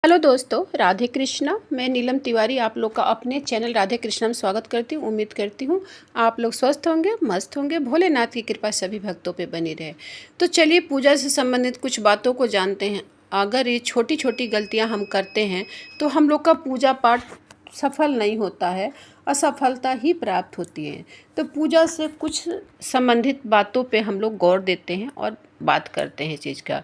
Hello दोस्तों, राधे कृष्णा। मैं नीलम तिवारी आप लोग का अपने चैनल राधे कृष्णा में स्वागत करती हूँ। उम्मीद करती हूँ आप लोग स्वस्थ होंगे, मस्त होंगे। भोलेनाथ की कृपा सभी भक्तों पे बनी रहे। तो चलिए पूजा से संबंधित कुछ बातों को जानते हैं। अगर ये छोटी छोटी गलतियाँ हम करते हैं तो हम लोग का पूजा पाठ सफल नहीं होता है, असफलता ही प्राप्त होती है। तो पूजा से कुछ संबंधित बातों पे हम लोग गौर देते हैं और बात करते हैं चीज़ का।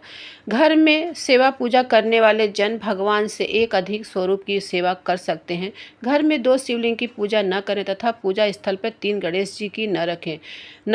घर में सेवा पूजा करने वाले जन भगवान से एक अधिक स्वरूप की सेवा कर सकते हैं। घर में 2 शिवलिंग की पूजा न करें तथा पूजा स्थल पर 3 गणेश जी की न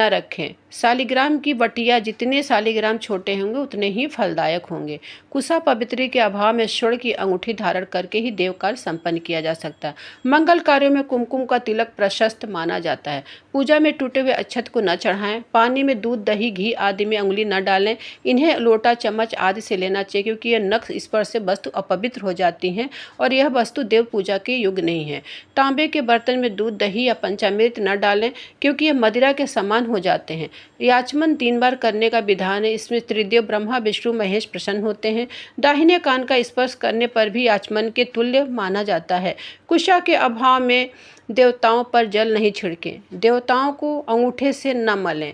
रखें। शालिग्राम की बटिया जितने शालिग्राम छोटे होंगे उतने ही फलदायक होंगे। कुशा पवित्री के अभाव में स्वर्ण की अंगूठी धारण करके ही देव कार्य संपन्न किया जा सकता है। मंगल कार्यों में कुमकुम का तिलक प्रशस्त माना जाता है। पूजा में टूटे हुए अक्षत को न चढ़ाएं। पानी में दूध, दही, घी आदि में उंगली न डालें। इन्हें लोटा, चम्मच आदि से लेना चाहिए क्योंकि यह नख स्पर्श से वस्तु अपवित्र हो जाती हैं और यह वस्तु देव पूजा के योग्य नहीं है। तांबे के बर्तन में दूध, दही या पंचामृत न डालें क्योंकि यह मदिरा के समान हो जाते हैं। याचमन 3 बार करने का विधान है। इसमें त्रिदेव ब्रह्मा, विष्णु, महेश प्रसन्न होते हैं। दाहिने कान का स्पर्श करने पर भी याचमन के तुल्य माना जाता है। कुशा के अभाव में देवताओं पर जल नहीं छिड़कें। देवताओं को अंगूठे से न मलें।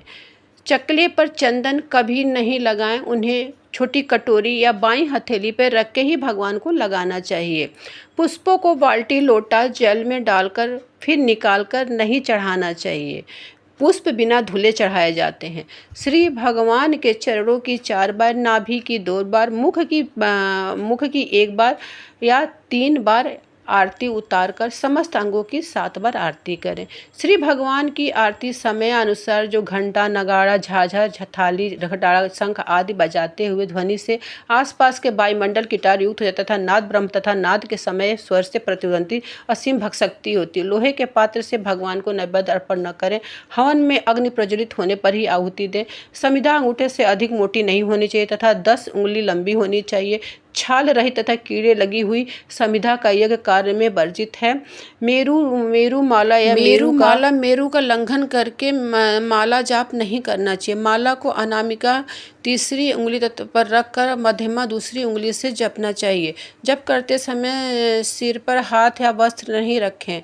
चकले पर चंदन कभी नहीं लगाएं। उन्हें छोटी कटोरी या बाईं हथेली पर रख के ही भगवान को लगाना चाहिए। पुष्पों को बाल्टी, लोटा जल में डालकर फिर निकालकर नहीं चढ़ाना चाहिए। पुष्प बिना धुले चढ़ाए जाते हैं। श्री भगवान के चरणों की 4 बार, नाभि की 2 बार, मुख की 1 बार या 3 बार आरती उतार कर समस्त अंगों की 7 बार आरती करें। श्री भगवान की आरती समय अनुसार जो घंटा, नगाड़ा, झाझा, थाली, घटाड़ा, शंख आदि बजाते हुए ध्वनि से आसपास के वायुमंडल कीटाणु युक्त हो जाता तथा नाद ब्रह्म तथा नाद के समय स्वर से प्रतिध्वनि असीम भक्त शक्ति होती है। लोहे के पात्र से भगवान को नैवेद्य अर्पण न करें। हवन में अग्नि प्रज्वलित होने पर ही आहुति दें। समिधा अंगूठे से अधिक मोटी नहीं होनी चाहिए तथा 10 उंगली लंबी होनी चाहिए। छाल रहित तथा कीड़े लगी हुई समिधा का यज्ञ कार्य में वर्जित है। मेरू माला या मेरू का लंघन करके माला जाप नहीं करना चाहिए। माला को अनामिका तीसरी उंगली पर रखकर मध्यमा दूसरी उंगली से जपना चाहिए। जप करते समय सिर पर हाथ या वस्त्र नहीं रखें।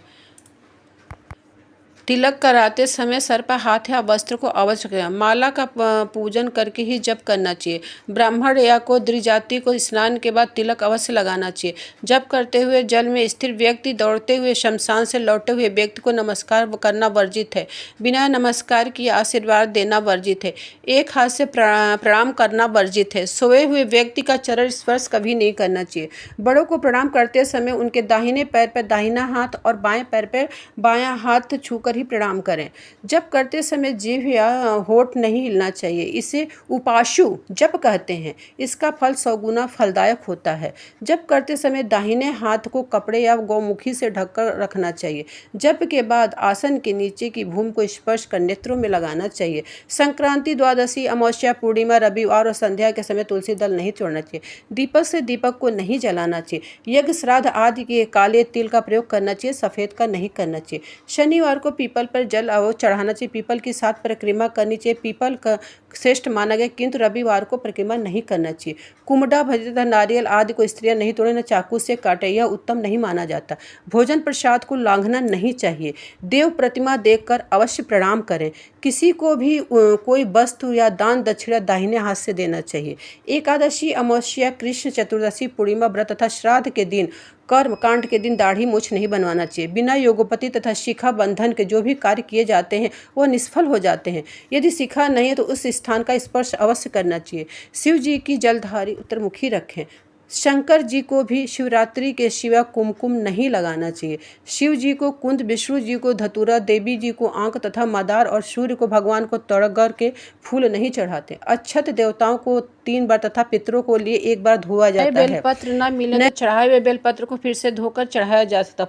तिलक कराते समय सर पर हाथ या वस्त्र को अवश्य रखें। माला का पूजन करके ही जप करना चाहिए। ब्राह्मण या को द्विजाति को स्नान के बाद तिलक अवश्य लगाना चाहिए। जप करते हुए जल में स्थिर व्यक्ति दौड़ते हुए शमशान से लौटे हुए व्यक्ति को नमस्कार करना वर्जित है। बिना नमस्कार किए आशीर्वाद देना वर्जित है। एक हाथ से प्रणाम करना वर्जित है। सोए हुए व्यक्ति का चरण स्पर्श कभी नहीं करना चाहिए। बड़ों को प्रणाम करते समय उनके दाहिने पैर पर दाहिना हाथ और बाएं पैर पर बायां हाथ छूकर ही प्रणाम करें। जप करते समय जीभ या होठ नहीं हिलना चाहिए। इसे उपाशु जप कहते हैं। इसका फल 100 गुना फलदायक होता है। जप करते समय दाहिने हाथ को कपड़े या गौमुखी से ढककर रखना चाहिए। जप के बाद आसन के नीचे की भूमि को स्पर्श कर नेत्रों में लगाना चाहिए। संक्रांति, द्वादशी, अमावस्या, पूर्णिमा, रविवार और संध्या के समय तुलसी दल नहीं तोड़ना चाहिए। दीपक से दीपक को नहीं जलाना चाहिए। यज्ञ, श्राद्ध आदि के काले तिल का प्रयोग करना चाहिए, सफ़ेद का नहीं करना चाहिए। शनिवार को पीपल पर जल चढ़ाना चाहिए। पीपल की 7 परिक्रमा करनी चाहिए। पीपल का श्रेष्ठ माना गया किंतु रविवार को परिक्रमा नहीं करना चाहिए। कुमड़ा, भजन तथा नारियल आदि को स्त्रियां नहीं तोड़े, न चाकू से काटे, यह उत्तम नहीं माना जाता। भोजन प्रसाद को लांघना नहीं चाहिए। देव प्रतिमा देखकर अवश्य प्रणाम करें। किसी को भी कोई वस्तु या दान दक्षिणा दाहिने हाथ से देना चाहिए। एकादशी, अमावस्या, कृष्ण चतुर्दशी, पूर्णिमा व्रत तथा श्राद्ध के दिन, कर्म कांड के दिन दाढ़ी मूछ नहीं बनवाना चाहिए। बिना योगोपति तथा शिखा बंधन के जो भी कार्य किए जाते हैं वह निष्फल हो जाते हैं। यदि शिखा नहीं है तो उस स्थान का स्पर्श अवश्य करना चाहिए। शिव जी की जलधारी उत्तरमुखी रखें। शंकर जी को भी शिवरात्रि के सिवा कुमकुम नहीं लगाना चाहिए। शिव जी को कुंद, विष्णु जी को धतूरा, देवी जी को आंक तथा मदार और सूर्य को भगवान को तड़गर के फूल नहीं चढ़ाते। अक्षत देवताओं को 3 बार तथा पितरों को लिए 1 बार धोआ जाता है। बेलपत्र न मिले तो चढ़ाए हुए बेलपत्र को फिर से धोकर चढ़ाया जा सकता।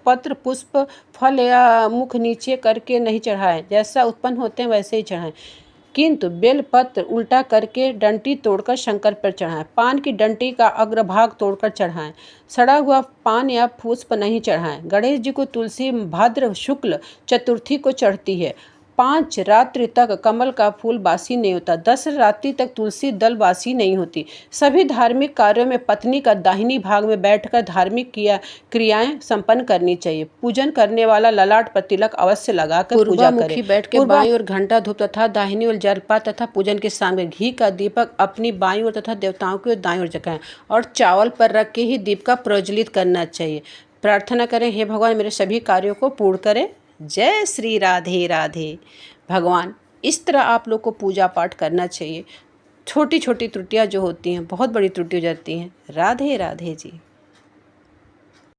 पत्र, पुष्प, फल या मुख नीचे करके नहीं चढ़ाएं। जैसा उत्पन्न होते हैं वैसे ही चढ़ाएं, किंतु बेलपत्र उल्टा करके डंटी तोड़कर शंकर पर चढ़ाएं। पान की डंटी का अग्रभाग तोड़कर चढ़ाएं। सड़ा हुआ पान या पुष्प नहीं चढ़ाएं। गणेश जी को तुलसी भाद्र शुक्ल चतुर्थी को चढ़ती है। 5 रात्रि तक कमल का फूल बासी नहीं होता। 10 रात्रि तक तुलसी दल बासी नहीं होती। सभी धार्मिक कार्यों में पत्नी का दाहिनी भाग में बैठकर धार्मिक क्रियाएं संपन्न करनी चाहिए। पूजन करने वाला ललाट पर तिलक अवश्य लगाकर पूजा करे। बैठ के बाईं ओर घंटा धूप तथा दाहिनी ओर जलपात तथा पूजन के सामने घी का दीपक अपनी बाईं ओर तथा देवताओं की ओर दाईं ओर जगाएं और चावल पर रख के ही दीप का प्रज्वलित करना चाहिए। प्रार्थना करें, हे भगवान मेरे सभी कार्यों को पूर्ण करें। जय श्री राधे राधे। भगवान, इस तरह आप लोग को पूजा पाठ करना चाहिए। छोटी छोटी त्रुटियां जो होती हैं बहुत बड़ी त्रुटि हो जाती हैं। राधे राधे जी।